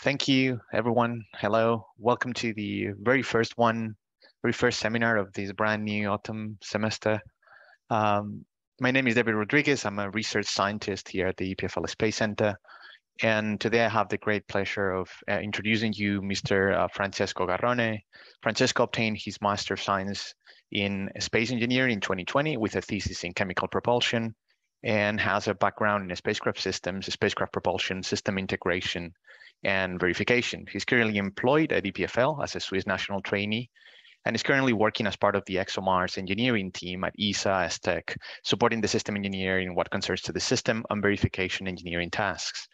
Thank you, everyone. Hello. Welcome to the very first seminar of this brand new autumn semester. My name is David Rodriguez. I'm a research scientist here at the EPFL Space Center. And today I have the great pleasure of introducing you Mr. Francesco Garrone. Francesco obtained his Master of Science in Space Engineering in 2020 with a thesis in Chemical Propulsion and has a background in spacecraft systems, spacecraft propulsion, system integration, and verification. He's currently employed at EPFL as a Swiss National Trainee and is currently working as part of the ExoMars Engineering Team at ESA ExoMars, supporting the system engineer in what concerns to the system and verification engineering tasks.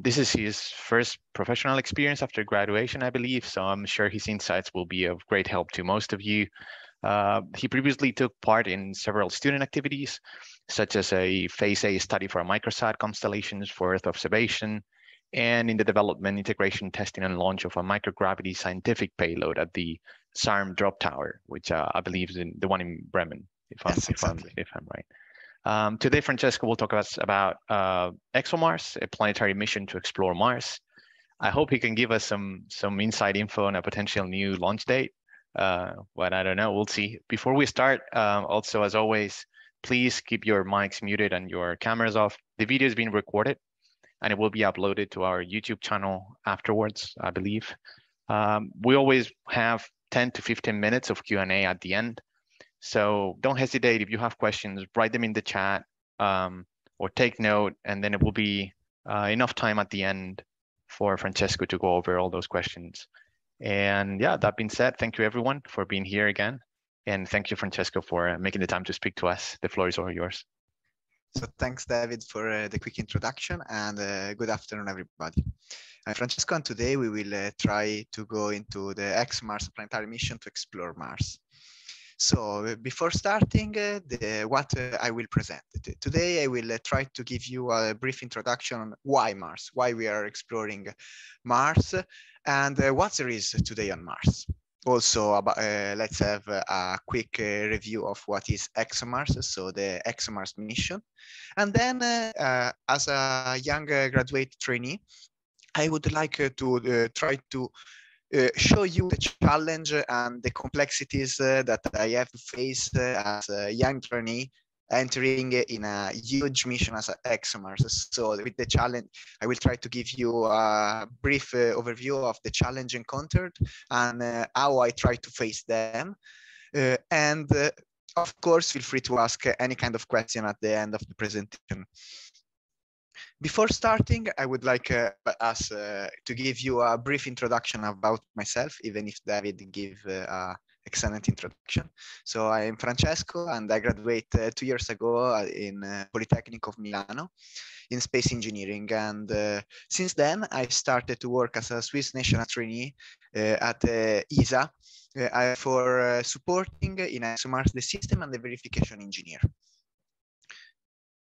This is his first professional experience after graduation, I believe, so I'm sure his insights will be of great help to most of you. He previously took part in several student activities, such as a Phase A study for microsat constellations for Earth observation, and in the development, integration, testing, and launch of a microgravity scientific payload at the SARM drop tower, which I believe is the one in Bremen, if I'm right. Today, Francesco will talk about ExoMars, a planetary mission to explore Mars. I hope he can give us some inside info on a potential new launch date, but I don't know, we'll see. Before we start, also, as always, please keep your mics muted and your cameras off. The video is being recorded, and it will be uploaded to our YouTube channel afterwards, I believe. We always have 10 to 15 minutes of Q&A at the end. So don't hesitate. If you have questions, write them in the chat or take note, and then it will be enough time at the end for Francesco to go over all those questions. And yeah, that being said, thank you everyone for being here again. And thank you, Francesco, for making the time to speak to us. The floor is all yours. So thanks, David, for the quick introduction, and good afternoon, everybody. I'm Francesco, and today we will try to go into the ExoMars planetary mission to explore Mars. So before starting, what I will present. Today I will try to give you a brief introduction on why Mars, why we are exploring Mars, and what there is today on Mars. Also, let's have a quick review of what is ExoMars, so the ExoMars mission. And then, as a young graduate trainee, I would like to try to show you the challenge and the complexities that I have to face as a young trainee entering in a huge mission as ExoMars. So with the challenge, I will try to give you a brief overview of the challenge encountered and how I try to face them. Of course, feel free to ask any kind of question at the end of the presentation. Before starting, I would like us to give you a brief introduction about myself, even if David gave an excellent introduction. So I am Francesco, and I graduated 2 years ago in Polytechnic of Milano in space engineering. And since then, I started to work as a Swiss National Trainee at ESA for supporting in ExoMars the system and the verification engineer.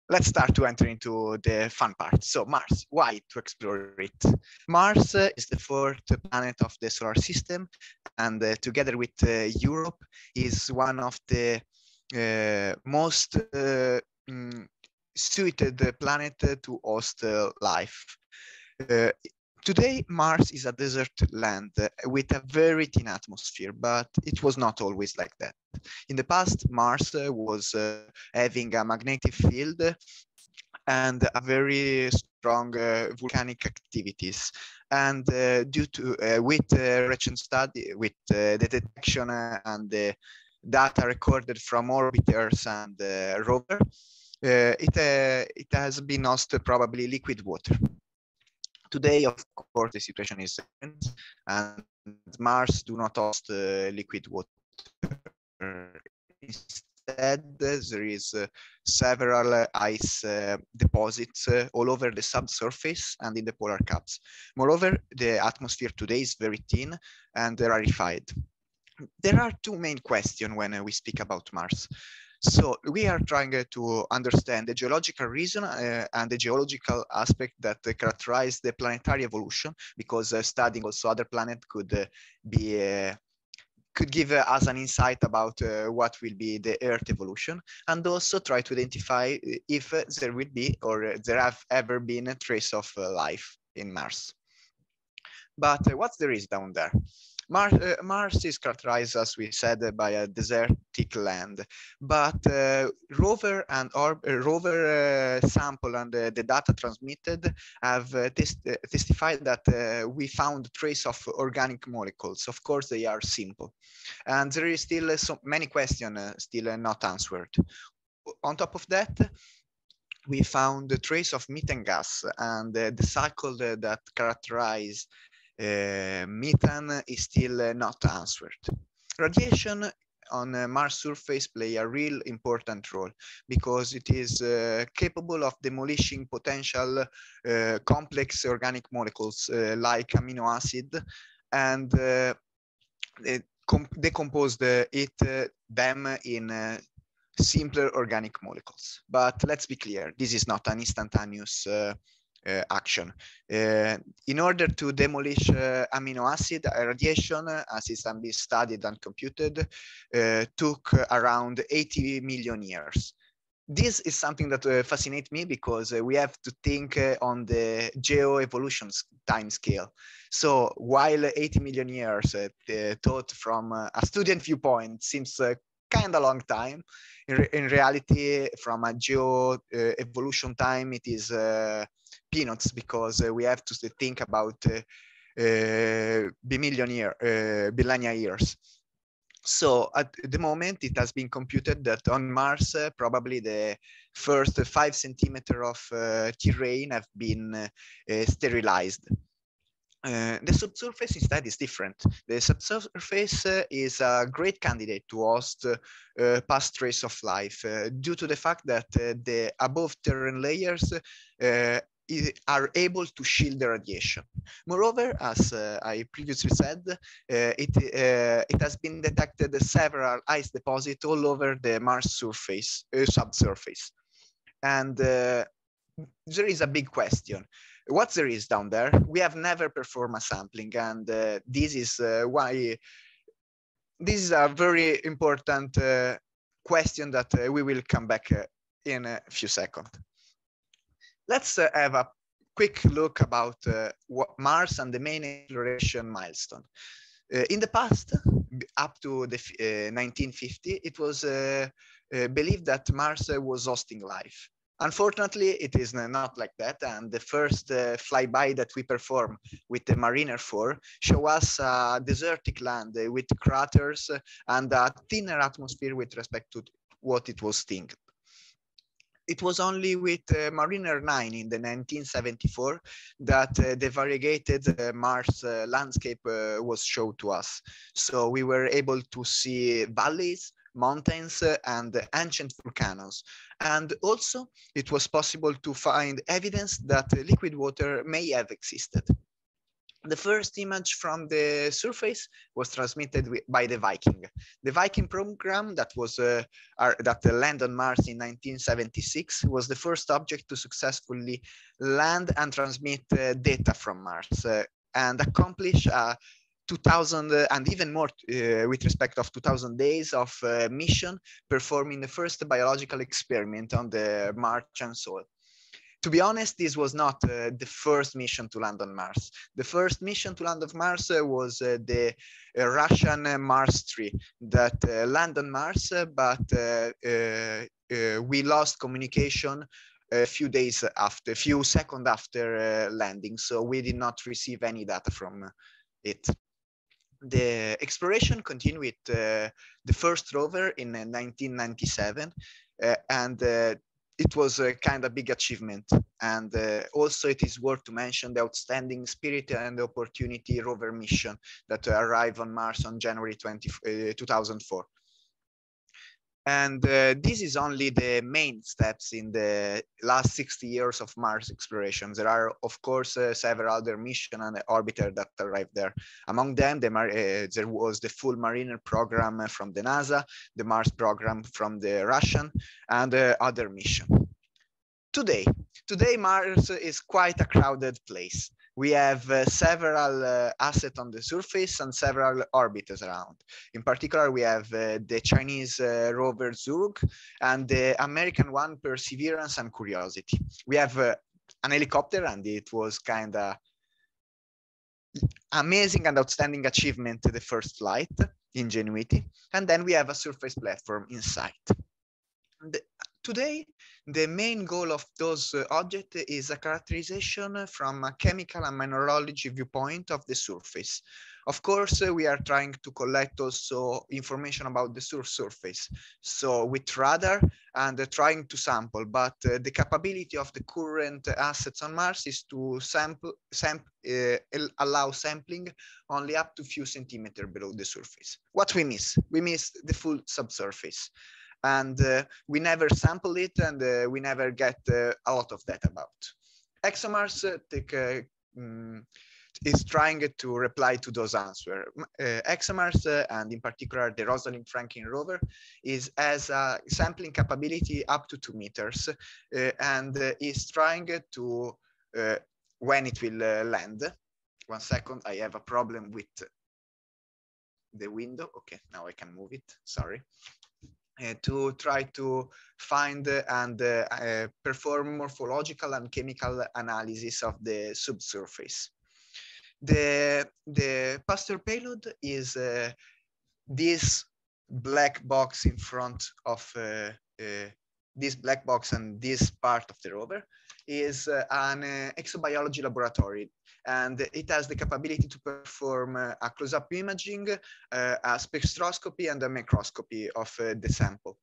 Let's start to enter into the fun part. So Mars, why to explore it? Mars is the fourth planet of the solar system, and together with Europe is one of the most suited planet to host life. Today, Mars is a desert land with a very thin atmosphere, but it was not always like that. In the past, Mars was having a magnetic field and a very strong volcanic activities. And due to with recent study, with the detection and the data recorded from orbiters and rover, it has been host probably liquid water. Today, of course, the situation is different, and Mars do not host liquid water. Instead, there is several ice deposits all over the subsurface and in the polar caps. Moreover, the atmosphere today is very thin and rarefied. There are two main questions when we speak about Mars. So we are trying to understand the geological reason and the geological aspect that characterize the planetary evolution, because studying also other planets could give us an insight about what will be the Earth evolution, and also try to identify if there will be or there have ever been a trace of life in Mars. But what's there is down there? Mars is characterized, as we said, by a desertic land, but rover sample and the data transmitted have testified that we found trace of organic molecules. Of course, they are simple, and there is still so many questions still not answered. On top of that, we found the trace of methane gas, and the cycle that characterize methane is still not answered. Radiation on Mars surface play a real important role because it is capable of demolishing potential complex organic molecules like amino acid, and decompose them in simpler organic molecules. But let's be clear, this is not an instantaneous action. In order to demolish amino acid, radiation, as it can be studied and computed, took around 80 million years. This is something that fascinates me because we have to think on the geo-evolution time scale. So while 80 million years thought from a student viewpoint seems kind of long time, in reality, from a geo-evolution time, it is peanuts, because we have to think about billion years. So at the moment, it has been computed that on Mars, probably the first 5 centimeters of terrain have been sterilized. The subsurface instead is different. The subsurface is a great candidate to host past trace of life due to the fact that the above terrain layers are able to shield the radiation. Moreover, as I previously said, it has been detected several ice deposits all over the Mars surface, subsurface. And there is a big question. What there is down there? We have never performed a sampling, and this is why this is a very important question that we will come back in a few seconds. Let's have a quick look about Mars and the main exploration milestone. In the past, up to the 1950, it was believed that Mars was hosting life. Unfortunately, it is not like that, and the first flyby that we perform with the Mariner 4 show us a desertic land with craters and a thinner atmosphere with respect to what it was thinking. It was only with Mariner 9 in the 1974 that the variegated Mars landscape was shown to us. So we were able to see valleys, mountains, and ancient volcanoes. And also, it was possible to find evidence that liquid water may have existed. The first image from the surface was transmitted by the Viking. The Viking program that was that landed on Mars in 1976 was the first object to successfully land and transmit data from Mars and accomplish 2000 and even more with respect of 2000 days of mission, performing the first biological experiment on the Martian soil. To be honest, this was not the first mission to land on Mars. The first mission to land on Mars was the Russian Mars 3 that landed on Mars, but we lost communication a few seconds after landing, so we did not receive any data from it. The exploration continued with the first rover in 1997, and it was a kind of big achievement. And also it is worth to mention the outstanding Spirit and Opportunity rover mission that arrived on Mars on January 2004. And this is only the main steps in the last 60 years of Mars exploration. There are, of course, several other missions and orbiters that arrived there. Among them, there was the full Mariner program from the NASA, the Mars program from the Russian, and other missions. Today, Mars is quite a crowded place. We have several assets on the surface and several orbiters around. In particular, we have the Chinese rover Zhurong and the American one, Perseverance and Curiosity. We have an helicopter, and it was kind of amazing and outstanding achievement, the first flight, Ingenuity, and then we have a surface platform inside. Today, the main goal of those objects is a characterization from a chemical and mineralogy viewpoint of the surface. Of course, we are trying to collect also information about the surface, so with radar and trying to sample, but the capability of the current assets on Mars is to allow sampling only up to a few centimeters below the surface. What we miss? We miss the full subsurface. And we never sample it, and we never get a lot of data about. ExoMars is trying to reply to those answers. ExoMars, and in particular the Rosalind Franklin rover, has a sampling capability up to 2 meters, and is trying to, when it will land. 1 second, I have a problem with the window. Okay, now I can move it, sorry. To try to find and perform morphological and chemical analysis of the subsurface. The Pasteur payload is this black box in front of this black box, and this part of the rover is an exo-biology laboratory, and it has the capability to perform a close-up imaging, a spectroscopy, and a microscopy of the sample.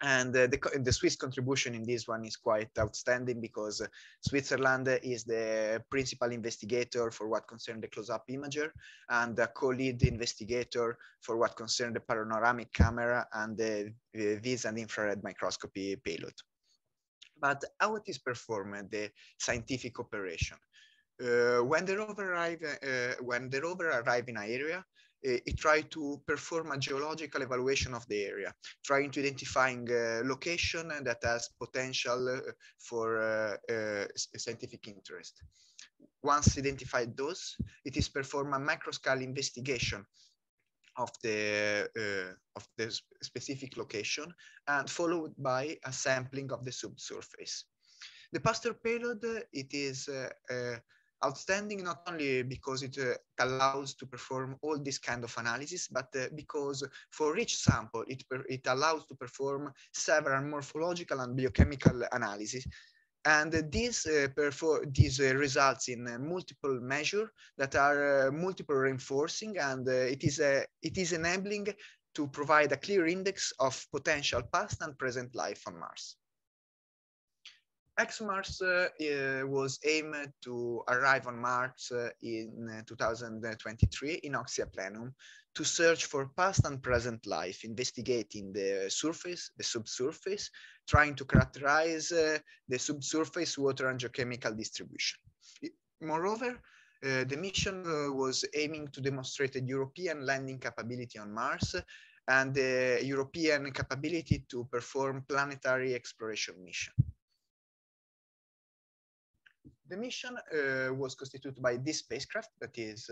And the Swiss contribution in this one is quite outstanding, because Switzerland is the principal investigator for what concerns the close-up imager, and the co-lead investigator for what concerns the panoramic camera and the vis and infrared microscopy payload. But how it is performed, the scientific operation? When the rover arrives in an area, it tries to perform a geological evaluation of the area, trying to identifying location that has potential for scientific interest. Once identified those, it is perform a microscale investigation of the specific location, and followed by a sampling of the subsurface. The Pasteur payload, it is outstanding not only because it allows to perform all this kind of analysis, but because for each sample, it allows to perform several morphological and biochemical analysis. And this results in multiple measures that are multiple reinforcing, and it is enabling to provide a clear index of potential past and present life on Mars. ExoMars was aimed to arrive on Mars in 2023 in Oxia Plenum to search for past and present life, investigating the surface, the subsurface, trying to characterize the subsurface water and geochemical distribution. Moreover, the mission was aiming to demonstrate a European landing capability on Mars and the European capability to perform planetary exploration mission. The mission was constituted by this spacecraft, that is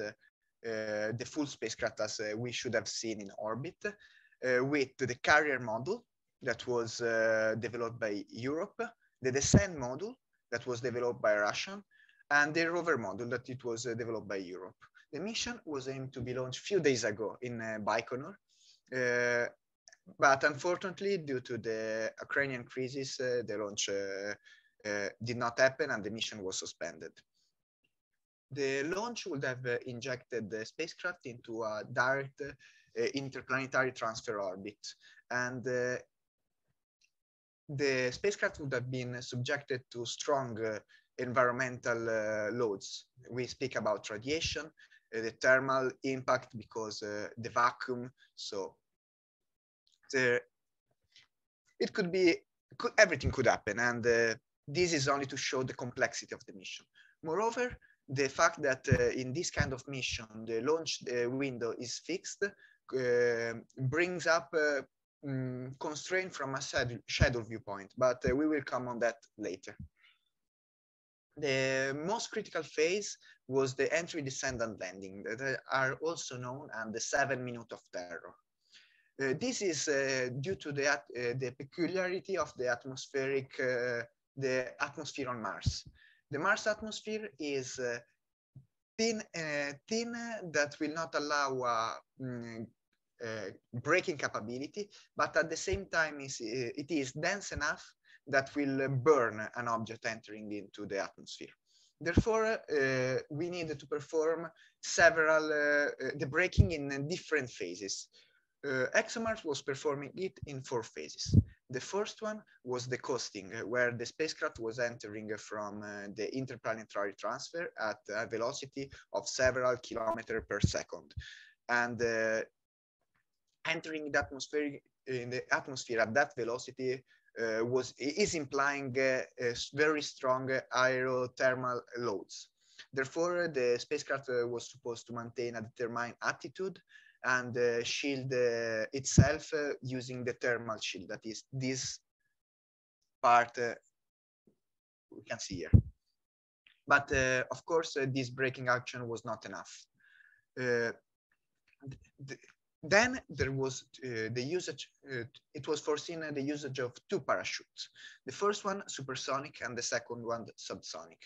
the full spacecraft as we should have seen in orbit, with the carrier module that was developed by Europe, the descent module that was developed by Russia, and the rover module that it was developed by Europe. The mission was aimed to be launched a few days ago in Baikonur, but unfortunately, due to the Ukrainian crisis, the launch did not happen and the mission was suspended. The launch would have injected the spacecraft into a direct interplanetary transfer orbit, and the spacecraft would have been subjected to strong environmental loads. We speak about radiation, the thermal impact because the vacuum, so it could be, everything could happen, and this is only to show the complexity of the mission. Moreover, the fact that in this kind of mission, the launch window is fixed brings up constraint from a schedule viewpoint, but we will come on that later. The most critical phase was the entry, descent, and landing, that are also known as the 7 minutes of terror. This is due to the peculiarity of the atmosphere on Mars. The Mars atmosphere is thin that will not allow braking capability, but at the same time it is dense enough that will burn an object entering into the atmosphere. Therefore, we need to perform several the braking in different phases. ExoMars was performing it in 4 phases. The first one was the coasting, where the spacecraft was entering from the interplanetary transfer at a velocity of several kilometers per second. And entering the atmosphere at that velocity is implying very strong aerothermal loads. Therefore, the spacecraft was supposed to maintain a determined attitude and shield itself using the thermal shield. That is this part we can see here. But of course, this braking action was not enough. Then there was the usage, it was foreseen the usage of 2 parachutes. The first one supersonic and the second one subsonic.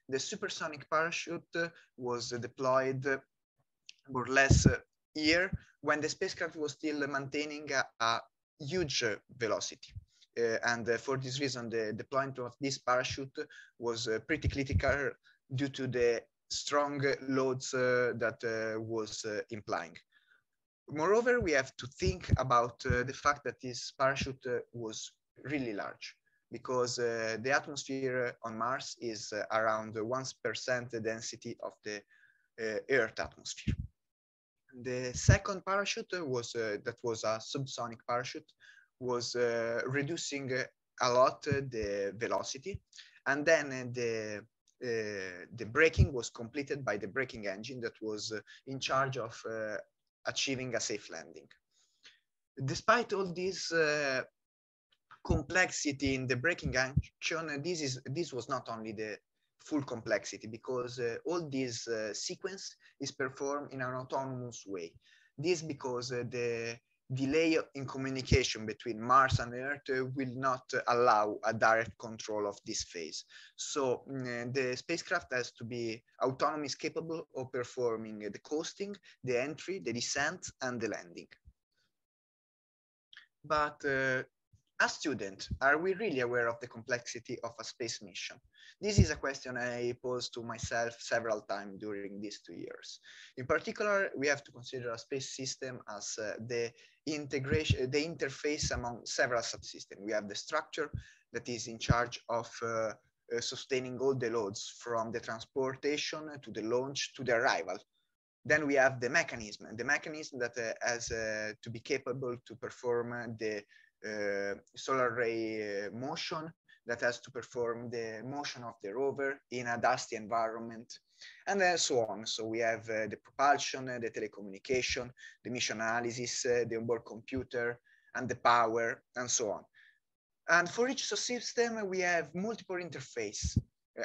The supersonic parachute was deployed more or less here when the spacecraft was still maintaining a huge velocity. And for this reason, the deployment of this parachute was pretty critical due to the strong loads that was implying. Moreover, we have to think about the fact that this parachute was really large, because the atmosphere on Mars is around 1% density of the Earth atmosphere. The second parachute was that was a subsonic parachute, was reducing a lot the velocity, and then the braking was completed by the braking engine that was in charge of achieving a safe landing. Despite all this complexity in the braking action, this was not only the full complexity, because all this sequence is performed in an autonomous way. This because the delay in communication between Mars and Earth will not allow a direct control of this phase. So the spacecraft has to be autonomous, capable of performing the coasting, the entry, the descent, and the landing. But as students, are we really aware of the complexity of a space mission? This is a question I posed to myself several times during these 2 years. In particular, we have to consider a space system as the interface among several subsystems. We have the structure that is in charge of sustaining all the loads from the transportation to the launch to the arrival. Then we have the mechanism that has to be capable to perform the solar ray motion, that has to perform the motion of the rover in a dusty environment, and so on. So we have the propulsion, the telecommunication, the mission analysis, the onboard computer, and the power, and so on. And for each subsystem, we have multiple interfaces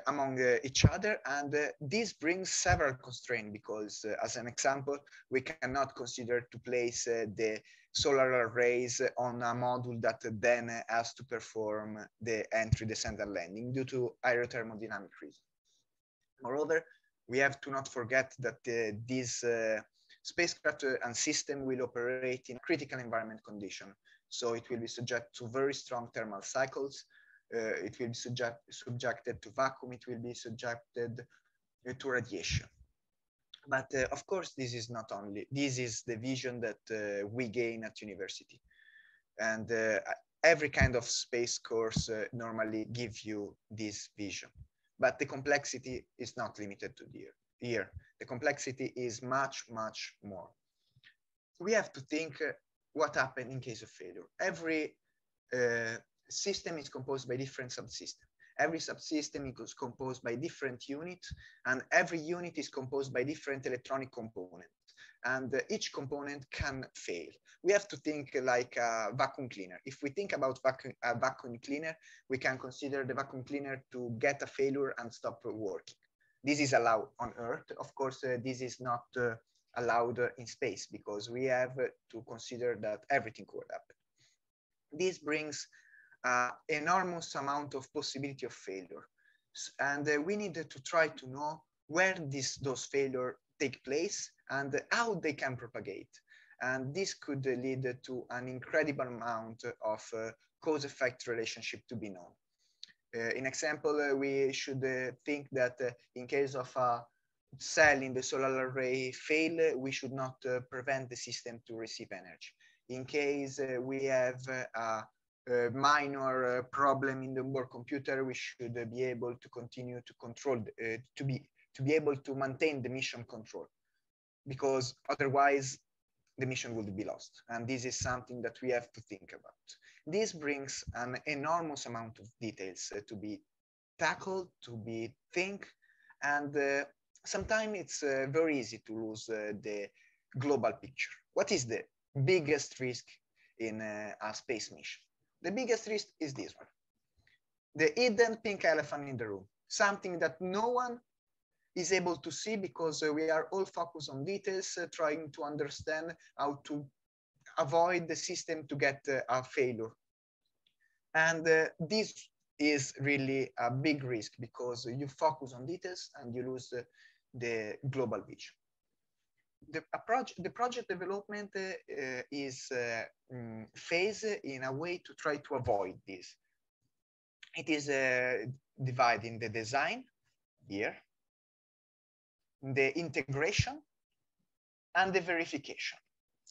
among each other, and this brings several constraints, because as an example, we cannot consider to place the solar arrays on a module that then has to perform the entry, descent, and landing due to aerothermodynamic reasons. Moreover, we have to not forget that this spacecraft and system will operate in critical environment condition. So it will be subject to very strong thermal cycles. It will be subjected to vacuum. It will be subjected to radiation. But of course, this is not only, this is the vision that we gain at university. And every kind of space course normally gives you this vision. But the complexity is not limited to here. The complexity is much, much more. We have to think what happened in case of failure. Every system is composed by different subsystems. Every subsystem is composed by different units, and every unit is composed by different electronic components. And each component can fail. We have to think like a vacuum cleaner. If we think about a vacuum cleaner, we can consider the vacuum cleaner to get a failure and stop working. This is allowed on Earth. Of course, this is not allowed in space, because we have to consider that everything could happen. This brings enormous amount of possibility of failure. And we need to try to know where those failures take place and how they can propagate. And this could lead to an incredible amount of cause-effect relationship to be known. In example, we should think that in case of a cell in the solar array fail, we should not prevent the system to receive energy. In case we have a minor problem in the onboard computer, we should be able to continue to control, to be able to maintain the mission control, because otherwise the mission would be lost. And this is something that we have to think about. This brings an enormous amount of details to be tackled, to be think, and sometimes it's very easy to lose the global picture. What is the biggest risk in a space mission? The biggest risk is this one. The hidden pink elephant in the room, something that no one is able to see because we are all focused on details, trying to understand how to avoid the system to get a failure. And this is really a big risk because you focus on details and you lose the global vision. The project development is phased in a way to try to avoid this. It is divided in the design here, the integration, and the verification.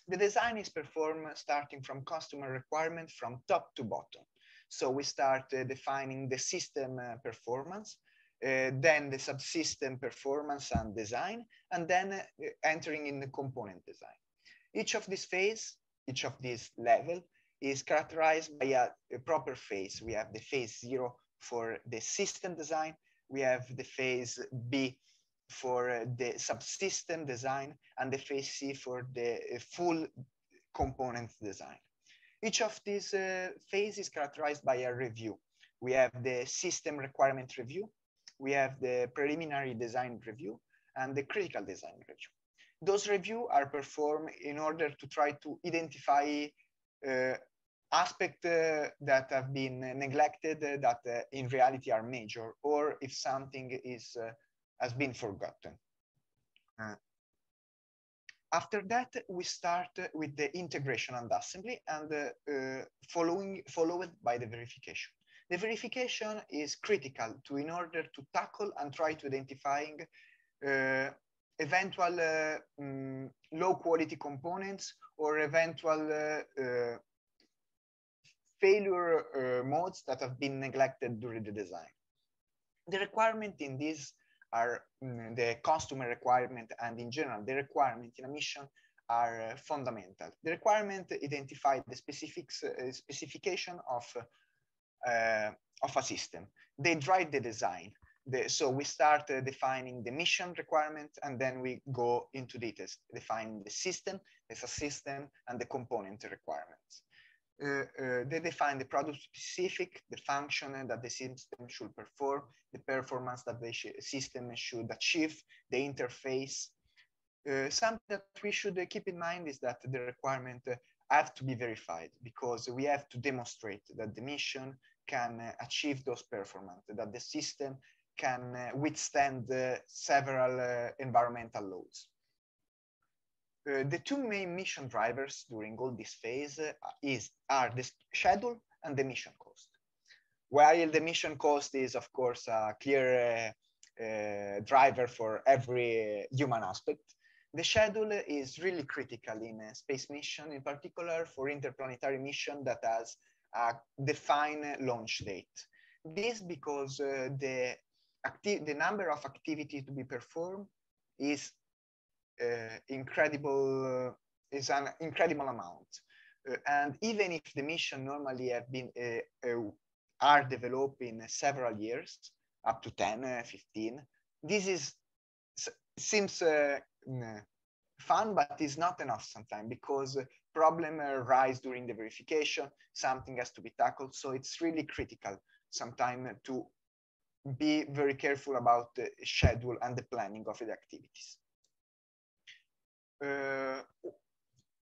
The design is performed starting from customer requirement from top to bottom. So we start defining the system performance, then the subsystem performance and design, and then entering in the component design. Each of these phase, each of these level is characterized by a proper phase. We have the phase 0 for the system design. We have the phase B for the subsystem design, and the phase C for the full component design. Each of these phases is characterized by a review. We have the system requirement review, we have the preliminary design review, and the critical design review. Those reviews are performed in order to try to identify aspects that have been neglected, that in reality are major, or if something has been forgotten. After that, we start with the integration and assembly, and followed by the verification. The verification is critical in order to tackle and try to identifying eventual low quality components or eventual failure modes that have been neglected during the design. The requirement in this are the customer requirement, and in general, the requirement in a mission are fundamental. The requirement identify the specification of a system. They drive the design. So we start defining the mission requirement, and then we go into details, defining the system, the subsystem, and the component requirements. They define the product specific, the function that the system should perform, the performance that the system should achieve, the interface. Something that we should keep in mind is that the requirement have to be verified, because we have to demonstrate that the mission can achieve those performance, that the system can withstand several environmental loads. The two main mission drivers during all this phase are the schedule and the mission cost. While the mission cost is, of course, a clear driver for every human aspect, the schedule is really critical in a space mission, in particular for interplanetary mission that has a defined launch date. This because the number of activity to be performed is an incredible amount. And even if the mission normally have been are developed in several years, up to 10, 15, this seems fun, but is not enough sometimes, because problem arise during the verification, something has to be tackled. So it's really critical sometimes to be very careful about the schedule and the planning of the activities.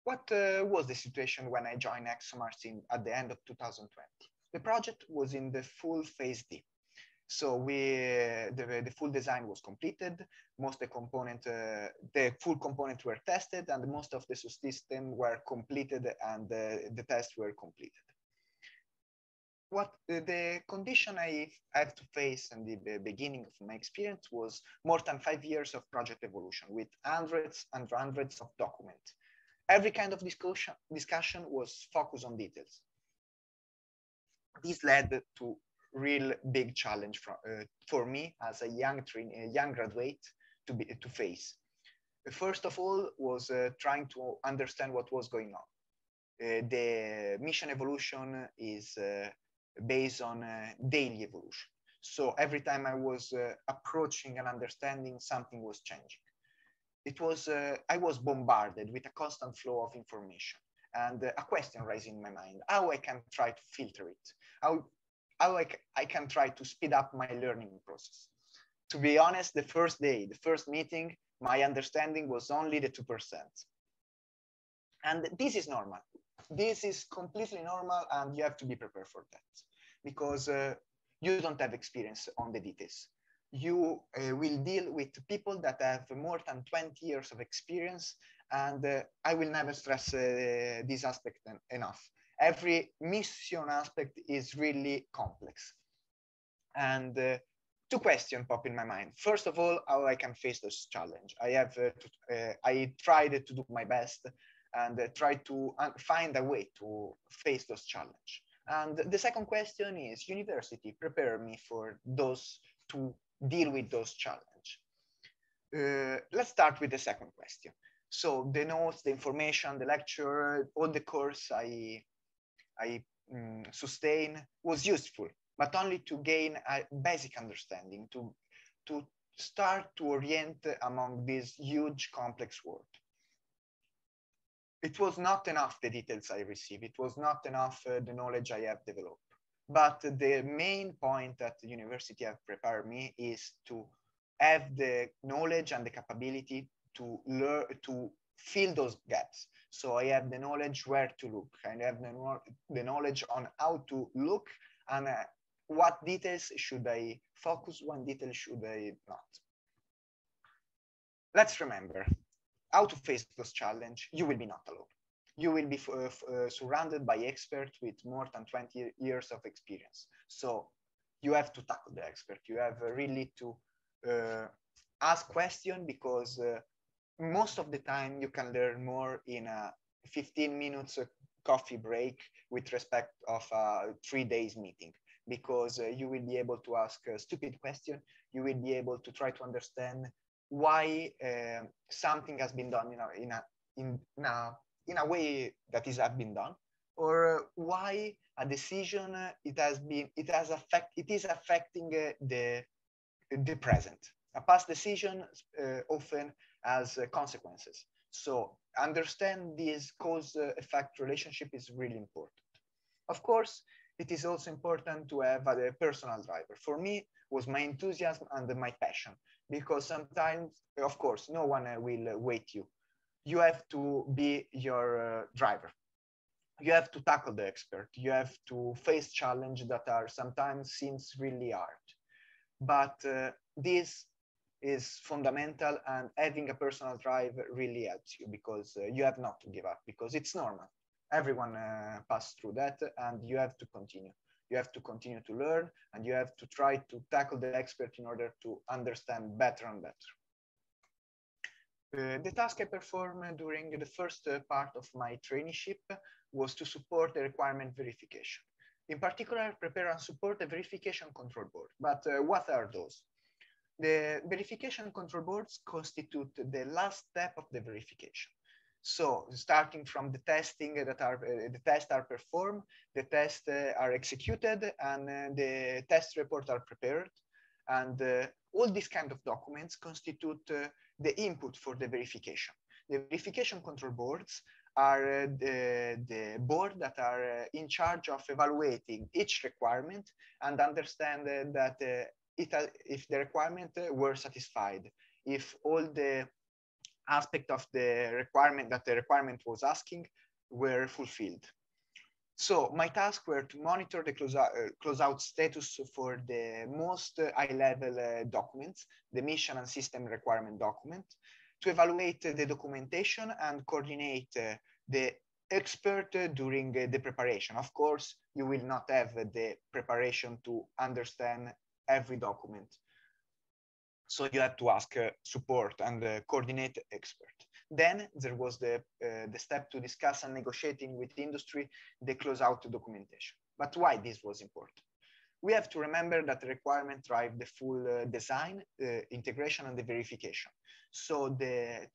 What was the situation when I joined ExoMars at the end of 2020? The project was in the full phase D. So the full design was completed. Most the full components were tested, and most of the subsystems were completed, and the tests were completed. What the condition I have to face in the beginning of my experience was more than 5 years of project evolution with hundreds and hundreds of documents. Every kind of discussion was focused on details. This led to real big challenge for me as a young graduate to face. First of all was trying to understand what was going on. The mission evolution is based on daily evolution. So every time I was approaching and understanding, something was changing. I was bombarded with a constant flow of information and a question rising in my mind, how I can try to filter it, how I can try to speed up my learning process. To be honest, the first day, the first meeting, my understanding was only the 2%. And this is normal. This is completely normal, and you have to be prepared for that because you don't have experience on the details. You will deal with people that have more than 20 years of experience, and I will never stress this aspect enough. Every mission aspect is really complex. And two questions pop in my mind. First of all, how I can face this challenge. I tried to do my best and try to find a way to face those challenge. And the second question is, university prepare me for those to deal with those challenge. Let's start with the second question. So the notes, the information, the lecture, all the course I sustain was useful, but only to gain a basic understanding, to start to orient among this huge complex world. It was not enough the details I received. It was not enough the knowledge I have developed. But the main point that the university have prepared me is to have the knowledge and the capability to learn, to fill those gaps. So I have the knowledge where to look. I have the knowledge on how to look and what details should I focus, what details should I not. Let's remember, how to face those challenges, you will be not alone. You will be surrounded by experts with more than 20 years of experience. So you have to tackle the expert. You have really to ask questions because most of the time you can learn more in a 15 minutes coffee break with respect of a 3 days meeting, because you will be able to ask a stupid question. You will be able to try to understand why something has been done in a way that has been done, or why a decision is affecting the present. A past decision often has consequences. So understand this cause-effect relationship is really important. Of course, it is also important to have a personal driver. For me, was my enthusiasm and my passion, because sometimes, of course, no one will wait you. You have to be your driver. You have to tackle the expert. You have to face challenges that are sometimes seems really hard. But this is fundamental, and having a personal drive really helps you, because you have not to give up, because it's normal. Everyone passes through that, and you have to continue. You have to continue to learn, and you have to try to tackle the expert in order to understand better and better. The task I performed during the first part of my traineeship was to support the requirement verification. In particular, prepare and support the verification control board. But what are those? The verification control boards constitute the last step of the verification. So starting from the testing the tests are performed, the tests are executed, and the test reports are prepared. And all these kind of documents constitute the input for the verification. The verification control boards are the board that are in charge of evaluating each requirement and understand that if the requirement were satisfied, if all the aspect of the requirement that the requirement was asking were fulfilled. So my tasks were to monitor the closeout status for the most high-level documents, the mission and system requirement document, to evaluate the documentation and coordinate the expert during the preparation. Of course, you will not have the preparation to understand every document. So you have to ask support and coordinate expert. Then there was the step to discuss and negotiating with industry the closeout documentation. But why this was important? We have to remember that the requirement drive the full design, integration, and the verification. So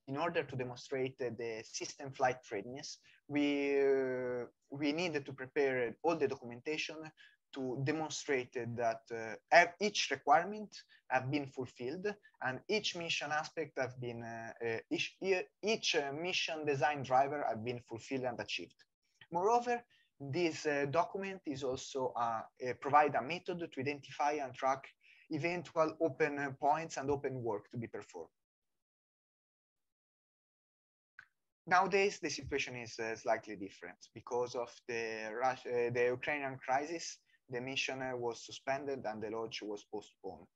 in order to demonstrate the system flight readiness, we needed to prepare all the documentation to demonstrate that each requirement have been fulfilled and each mission aspect have been, each mission design driver have been fulfilled and achieved. Moreover, this document is also provide a method to identify and track eventual open points and open work to be performed. Nowadays, the situation is slightly different because of the Ukrainian crisis. The mission was suspended and the launch was postponed.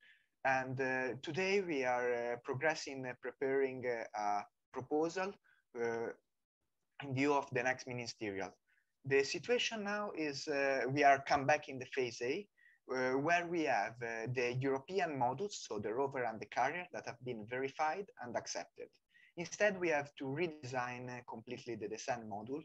And today we are progressing, preparing a proposal in view of the next ministerial. The situation now is we are come back in the phase A, where we have the European modules, so the rover and the carrier that have been verified and accepted. Instead, we have to redesign completely the descent module,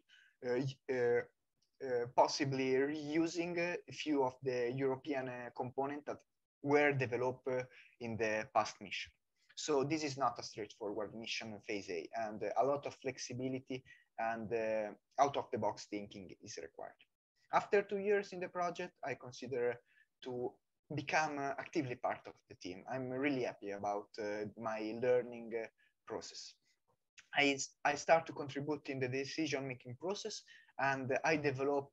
possibly reusing a few of the European components that were developed in the past mission. So this is not a straightforward mission phase A, and a lot of flexibility and out-of-the-box thinking is required. After 2 years in the project, I consider to become actively part of the team. I'm really happy about my learning process. I start to contribute in the decision-making process, and I develop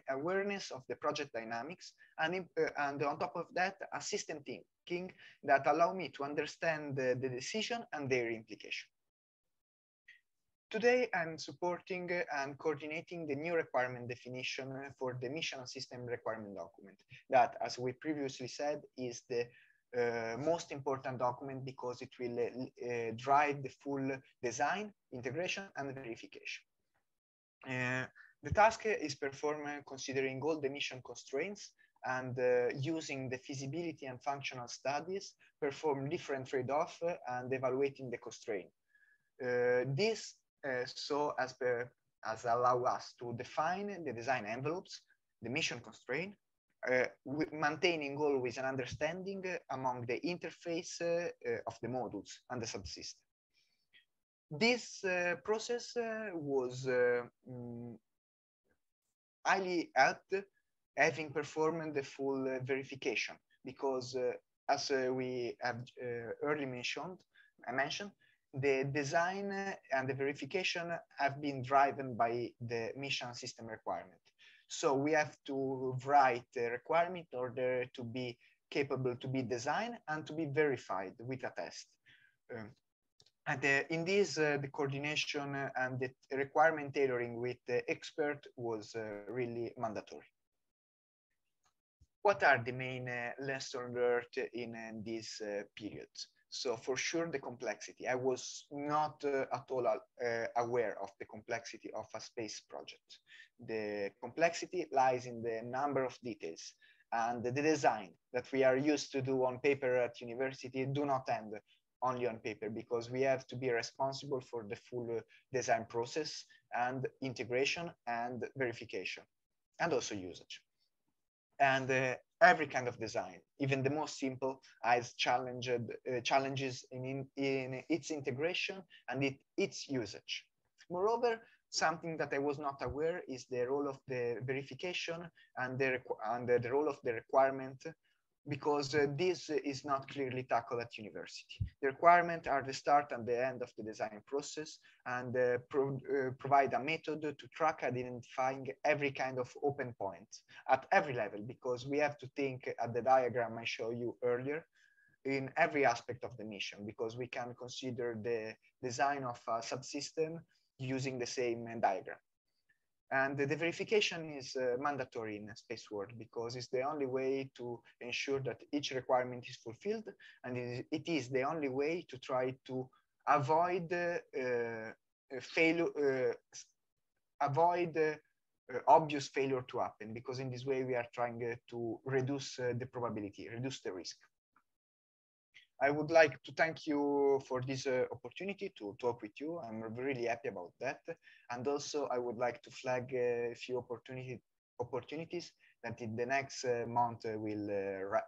awareness of the project dynamics, and on top of that, a system thinking that allow me to understand the decision and their implication. Today, I'm supporting and coordinating the new requirement definition for the mission and system requirement document that, as we previously said, is the most important document because it will drive the full design, integration, and verification. The task is performed considering all the mission constraints and using the feasibility and functional studies, perform different trade-offs and evaluating the constraint. This as allow us to define the design envelopes, the mission constraint, maintaining always an understanding among the interface of the modules and the subsystem. This process was highly helped having performed the full verification because as we have earlier mentioned, the design and the verification have been driven by the mission system requirement. So we have to write the requirement in order to be capable to be designed and to be verified with a test. In this, the coordination and the requirement tailoring with the expert was really mandatory. What are the main lessons learned in this period? So for sure, the complexity. I was not at all aware of the complexity of a space project. The complexity lies in the number of details, and the design that we are used to do on paper at university do not end only on paper, because we have to be responsible for the full design process and integration and verification, and also usage. And every kind of design, even the most simple, has challenges in its integration and its usage. Moreover, something that I was not aware is the role of the verification and the role of the requirement, because this is not clearly tackled at university. The requirements are the start and the end of the design process, and provide a method to track identifying every kind of open point at every level, because we have to think at the diagram I showed you earlier in every aspect of the mission, because we can consider the design of a subsystem using the same diagram. And the verification is mandatory in a space world because it's the only way to ensure that each requirement is fulfilled, and it is the only way to try to avoid failure, obvious failure to happen, because in this way we are trying to reduce the probability, reduce the risk. I would like to thank you for this opportunity to talk with you. I'm really happy about that. And also I would like to flag a few opportunities that in the next month will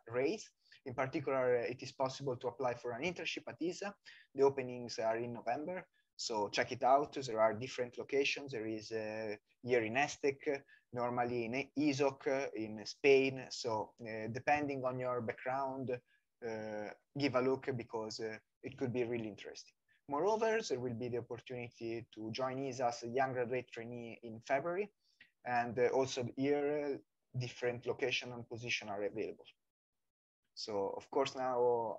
raise. In particular, it is possible to apply for an internship at ESA. The openings are in November, so check it out. There are different locations. There is here in ESTEC, normally in ESOC, in Spain. So depending on your background, give a look, because it could be really interesting. Moreover, there will be the opportunity to join ESA as a young graduate trainee in February, and also here different location and position are available. So of course now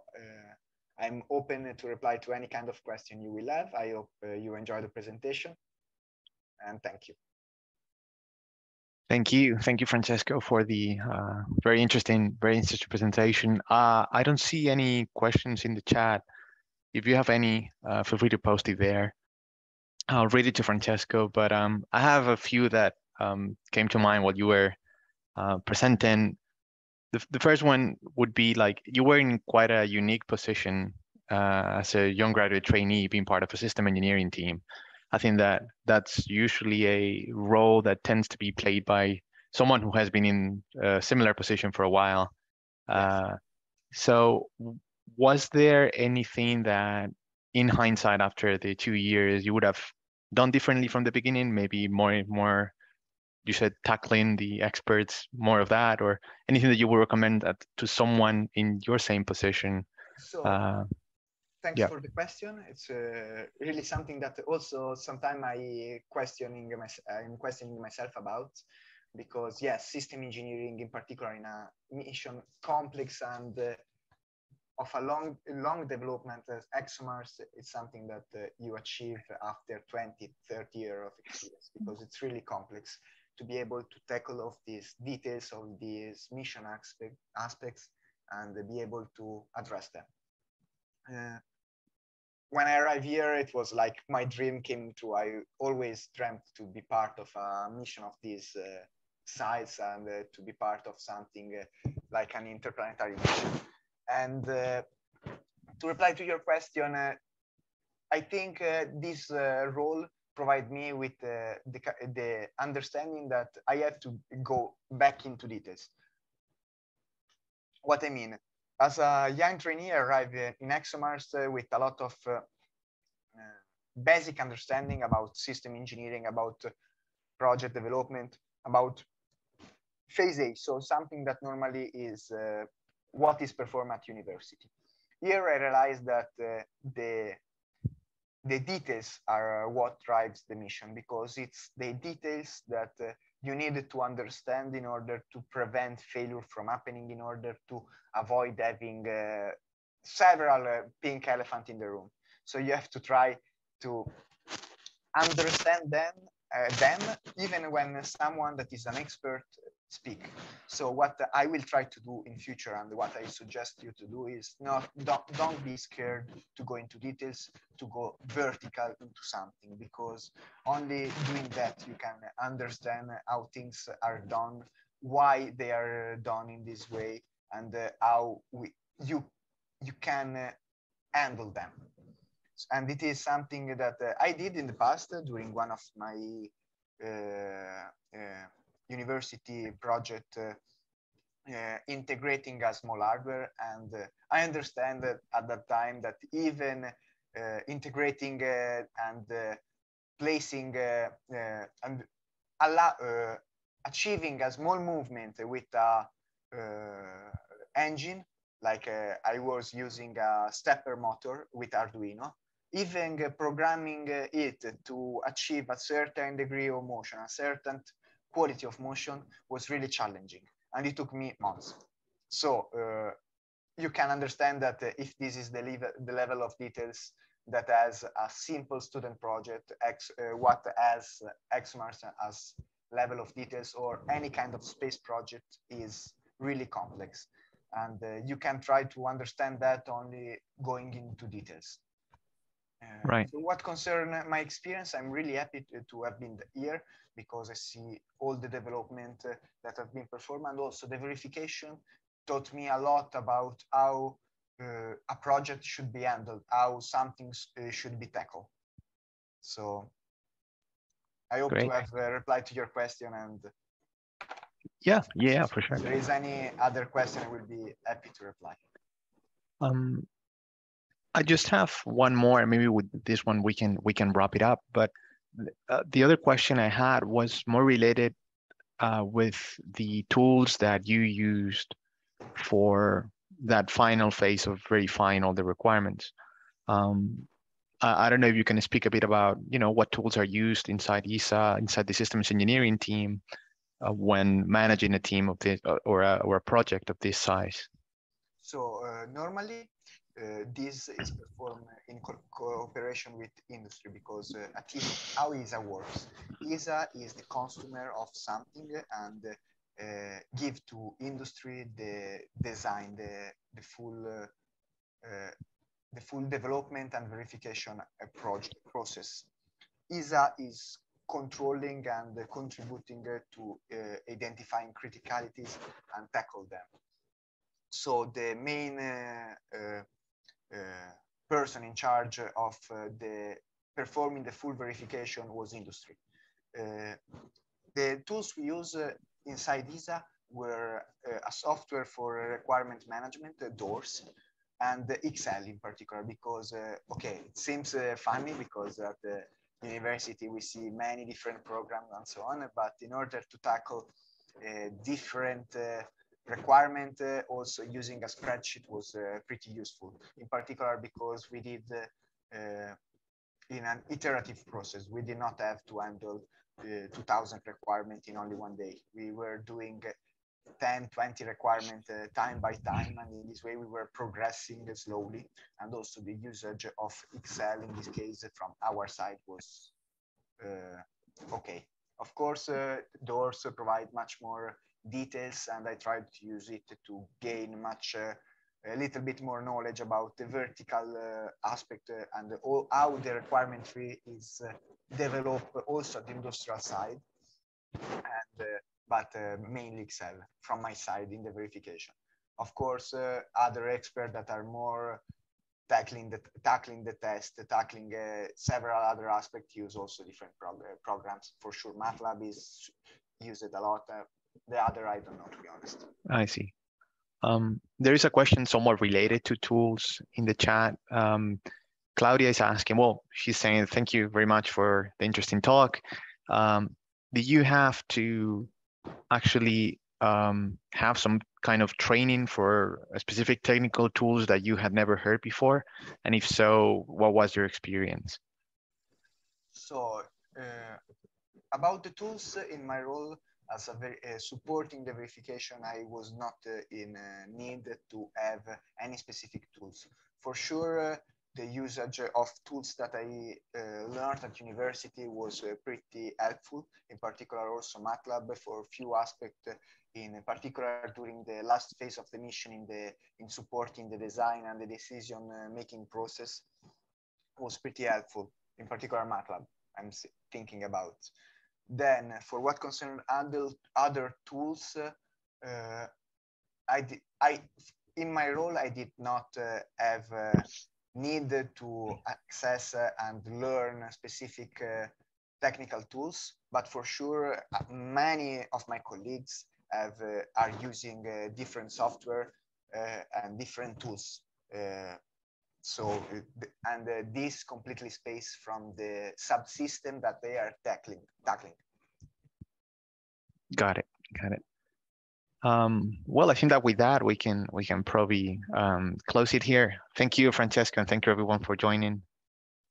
I'm open to reply to any kind of question you will have. I hope you enjoy the presentation, and thank you. Thank you, Francesco, for the very interesting presentation. I don't see any questions in the chat. If you have any, feel free to post it there. I'll read it to Francesco, but I have a few that came to mind while you were presenting. The first one would be like, you were in quite a unique position as a young graduate trainee, being part of a system engineering team. I think that that's usually a role that tends to be played by someone who has been in a similar position for a while. Yes. So was there anything that in hindsight, after the 2 years, you would have done differently from the beginning? Maybe more, you said tackling the experts, more of that, or anything that you would recommend to someone in your same position? So thanks for the question. It's really something that also sometimes I'm questioning myself about, because yes, system engineering in particular in a mission complex and of a long development as ExoMars, it's something that you achieve after 20, 30 years of experience, because it's really complex to be able to tackle of these details of these mission aspects and be able to address them. When I arrived here, it was like my dream came true. I always dreamt to be part of a mission of this size and to be part of something like an interplanetary mission. And to reply to your question, I think this role provides me with the understanding that I have to go back into details. What I mean, as a young trainee, I arrived in ExoMars with a lot of basic understanding about system engineering, about project development, about phase A, so something that normally is what is performed at university. Here I realized that the details are what drives the mission, because it's the details that you need to understand in order to prevent failure from happening, in order to avoid having several pink elephants in the room. So you have to try to understand them even when someone that is an expert speak. So what I will try to do in future, and what I suggest you to do, is don't be scared to go into details, to go vertical into something, because only doing that you can understand how things are done, why they are done in this way, and how you can handle them. And it is something that I did in the past during one of my university project integrating a small hardware, and I understand that at that time that even integrating and placing and achieving a small movement with a engine, like I was using a stepper motor with Arduino, even programming it to achieve a certain degree of motion, a certain quality of motion, was really challenging, and it took me months. So you can understand that if this is the level of details that as a simple student project, what as ExoMars has level of details or any kind of space project is really complex. And you can try to understand that only going into details. Right. So what concerns my experience, I'm really happy to have been here because I see all the development that have been performed, and also the verification taught me a lot about how a project should be handled, how something should be tackled. So I hope to have replied to your question, and yeah, for sure. if there is any other question, I will be happy to reply. I just have one more. Maybe with this one we can wrap it up. But the other question I had was more related with the tools that you used for that final phase of verifying all the requirements. I don't know if you can speak a bit about, what tools are used inside ESA, inside the systems engineering team, when managing a team of this or a project of this size. So normally this is performed in cooperation with industry, because at least how ESA works. ESA is the customer of something and give to industry the design, the full development and verification process. ESA is controlling and contributing to identifying criticalities and tackle them. So the main person in charge of performing the full verification was industry. The tools we use inside ESA were a software for requirement management, DOORS, and Excel in particular, because, okay, it seems funny because at the university we see many different programs and so on, but in order to tackle different requirement, also using a spreadsheet was pretty useful, in particular because we did in an iterative process. We did not have to handle 2000 requirements in only one day. We were doing 10, 20 requirements time by time, and in this way we were progressing slowly. And also the usage of Excel in this case from our side was okay. Of course, DOORS provide much more details, and I tried to use it to gain a little bit more knowledge about the vertical aspect and how the requirement tree is developed also at the industrial side, and but mainly Excel from my side in the verification. Of course, other experts that are more tackling the test, tackling several other aspects use also different programs. For sure, MATLAB is used a lot. The other, I don't know, to be honest. I see. There is a question somewhat related to tools in the chat. Claudia is asking, well, she's saying, thank you very much for the interesting talk. Do you have to actually have some kind of training for a specific technical tools that you had never heard before? And if so, what was your experience? So about the tools, in my role as supporting the verification, I was not in need to have any specific tools. For sure, the usage of tools that I learned at university was pretty helpful, in particular also MATLAB for a few aspects, in particular during the last phase of the mission in supporting the design and the decision-making process was pretty helpful, in particular MATLAB, I'm thinking about. Then for what concerns other tools, in my role, I did not have need to access and learn specific technical tools, but for sure, many of my colleagues are using different software and different tools. This completely space from the subsystem that they are tackling. Got it. Well, I think that with that we can probably close it here. Thank you, Francesco, and thank you everyone for joining.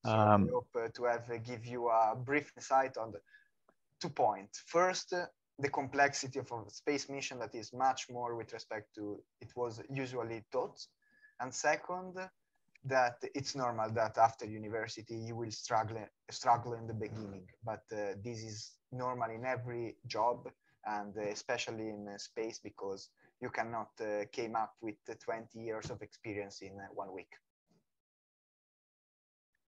So I hope to give you a brief insight on the 2 points. First, the complexity of a space mission that is much more with respect to it was usually taught, and second, that it's normal that after university you will struggle in the beginning, but this is normal in every job, and especially in space, because you cannot came up with 20 years of experience in 1 week.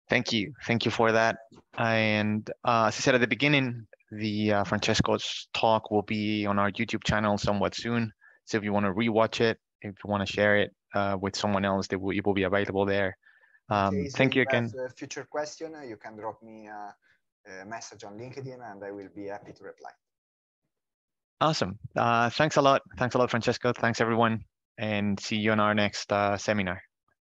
Thank you for that. And as I said at the beginning, the Francesco's talk will be on our YouTube channel somewhat soon. So if you want to rewatch it, if you want to share it with someone else, it will be available there. Thank you again. Have a future question, you can drop me a message on LinkedIn and I will be happy to reply. Awesome. Thanks a lot. Thanks a lot, Francesco. Thanks, everyone. And see you on our next seminar.